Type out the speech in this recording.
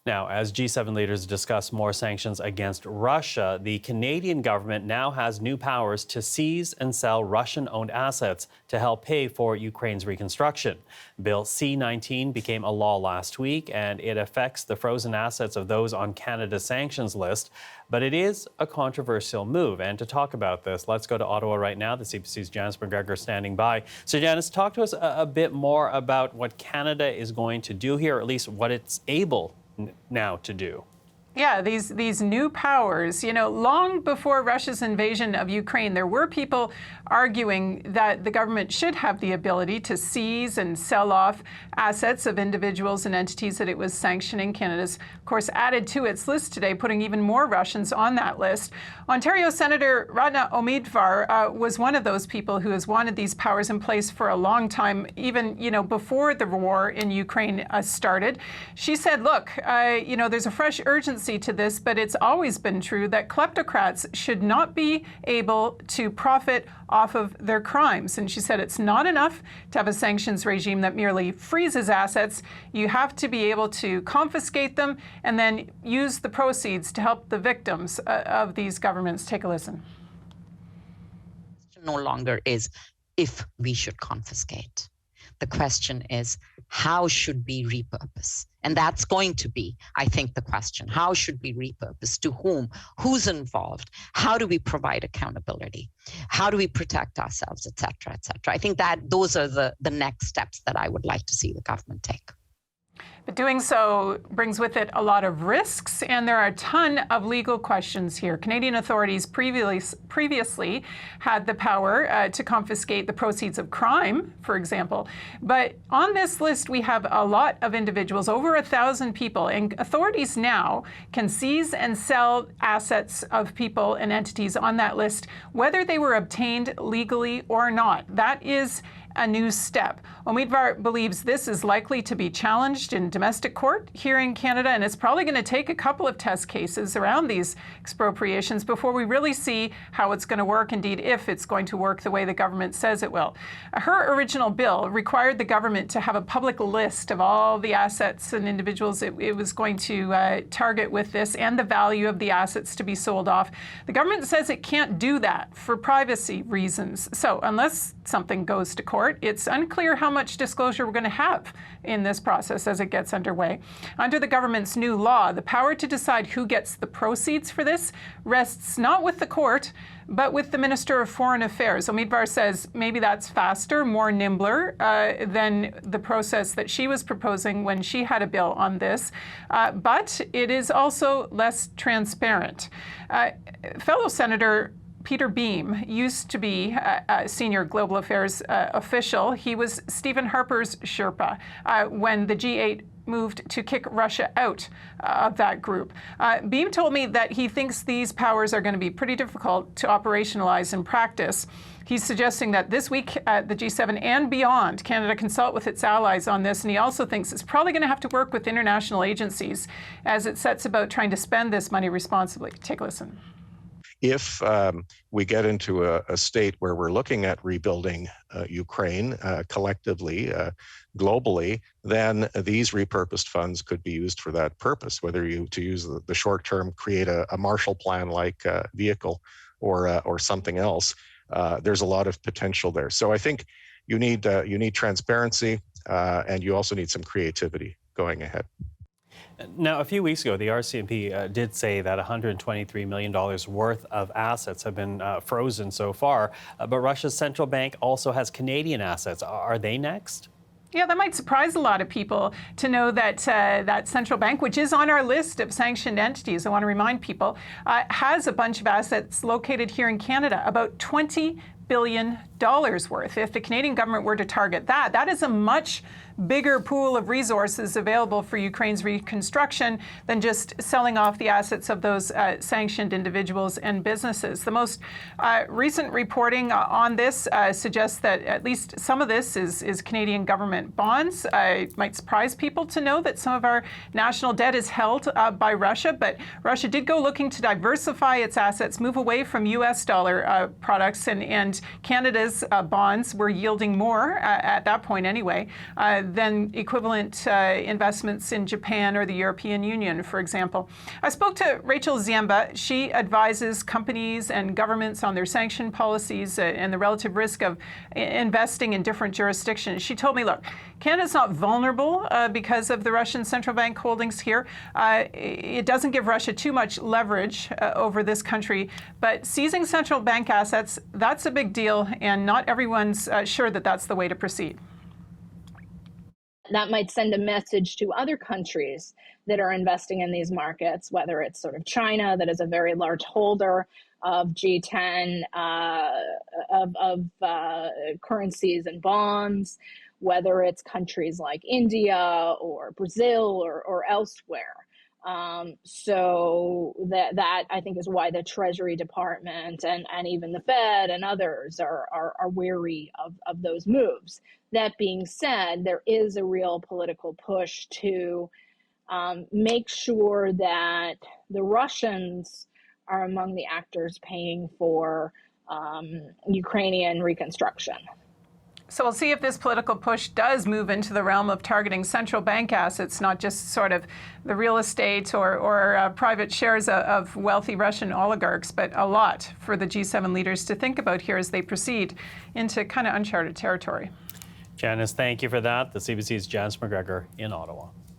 Now, as G7 leaders discuss more sanctions against Russia, the Canadian government now has new powers to seize and sell Russian-owned assets to help pay for Ukraine's reconstruction. Bill C-19 became a law last week, and it affects the frozen assets of those on Canada's sanctions list. But it is a controversial move. And to talk about this, let's go to Ottawa right now. The CBC's Janice McGregor standing by. So Janice, talk to us a bit more about what Canada is going to do here, or at least what it's able now to do. Yeah, these new powers, long before Russia's invasion of Ukraine, there were people arguing that the government should have the ability to seize and sell off assets of individuals and entities that it was sanctioning. Canada's, of course, added to its list today, putting even more Russians on that list. Ontario Senator Ratna Omidvar was one of those people who has wanted these powers in place for a long time, even, before the war in Ukraine started. She said, look, there's a fresh urgency to this, but it's always been true that kleptocrats should not be able to profit off of their crimes. And she said it's not enough to have a sanctions regime that merely freezes assets. You have to be able to confiscate them and then use the proceeds to help the victims of these governments. Take a listen. No longer is if we should confiscate. The question is, how should we repurpose? And that's going to be, I think, the question. How should we repurpose? To whom? Who's involved? How do we provide accountability? How do we protect ourselves, et cetera, et cetera? I think that those are the next steps that I would like to see the government take. But doing so brings with it a lot of risks, and there are a ton of legal questions here. Canadian authorities previously had the power to confiscate the proceeds of crime, for example. But on this list, we have a lot of individuals, over 1,000 people, and authorities now can seize and sell assets of people and entities on that list, whether they were obtained legally or not. That is a new step. Omidvar believes this is likely to be challenged in domestic court here in Canada, and it's probably going to take a couple of test cases around these expropriations before we really see how it's going to work, indeed, if it's going to work the way the government says it will. Her original bill required the government to have a public list of all the assets and individuals it was going to target with this, and the value of the assets to be sold off. The government says it can't do that for privacy reasons. So unless something goes to court, it's unclear how much disclosure we're going to have in this process as it gets underway. Under the government's new law, the power to decide who gets the proceeds for this rests not with the court, but with the Minister of Foreign Affairs. Omidvar says maybe that's faster, more nimbler than the process that she was proposing when she had a bill on this, but it is also less transparent. Fellow Senator Peter Beam used to be a senior global affairs official. He was Stephen Harper's Sherpa when the G8 moved to kick Russia out of that group. Beam told me that he thinks these powers are going to be pretty difficult to operationalize in practice. He's suggesting that this week at the G7 and beyond, Canada consult with its allies on this, and he also thinks it's probably going to have to work with international agencies as it sets about trying to spend this money responsibly. Take a listen. If we get into a state where we're looking at rebuilding Ukraine collectively, globally, then these repurposed funds could be used for that purpose, whether to use the short term, create a Marshall Plan-like vehicle or something else. There's a lot of potential there. So I think you need transparency, and you also need some creativity going ahead. Now, a few weeks ago, the RCMP did say that $123 million worth of assets have been frozen so far, but Russia's central bank also has Canadian assets. Are they next? Yeah, that might surprise a lot of people to know that that central bank, which is on our list of sanctioned entities, I want to remind people, has a bunch of assets located here in Canada, about $20 billion worth. If the Canadian government were to target that, that is a much bigger pool of resources available for Ukraine's reconstruction than just selling off the assets of those sanctioned individuals and businesses. The most recent reporting on this suggests that at least some of this is Canadian government bonds. It might surprise people to know that some of our national debt is held by Russia, but Russia did go looking to diversify its assets, move away from US dollar products, and Canada's bonds were yielding more at that point anyway than equivalent investments in Japan or the European Union, for example. I spoke to Rachel Ziemba. She advises companies and governments on their sanction policies and the relative risk of investing in different jurisdictions. She told me, look, Canada's not vulnerable because of the Russian central bank holdings here. It doesn't give Russia too much leverage over this country, but seizing central bank assets, that's a big deal, and not everyone's sure that that's the way to proceed. That might send a message to other countries that are investing in these markets, whether it's sort of China, that is a very large holder of G10 of currencies and bonds, whether it's countries like India or Brazil or elsewhere. So that I think is why the Treasury Department and even the Fed and others are wary of those moves. That being said, there is a real political push to make sure that the Russians are among the actors paying for Ukrainian reconstruction. So we'll see if this political push does move into the realm of targeting central bank assets, not just sort of the real estate or private shares of wealthy Russian oligarchs, but a lot for the G7 leaders to think about here as they proceed into kind of uncharted territory. Janice, thank you for that. The CBC's Janice McGregor in Ottawa.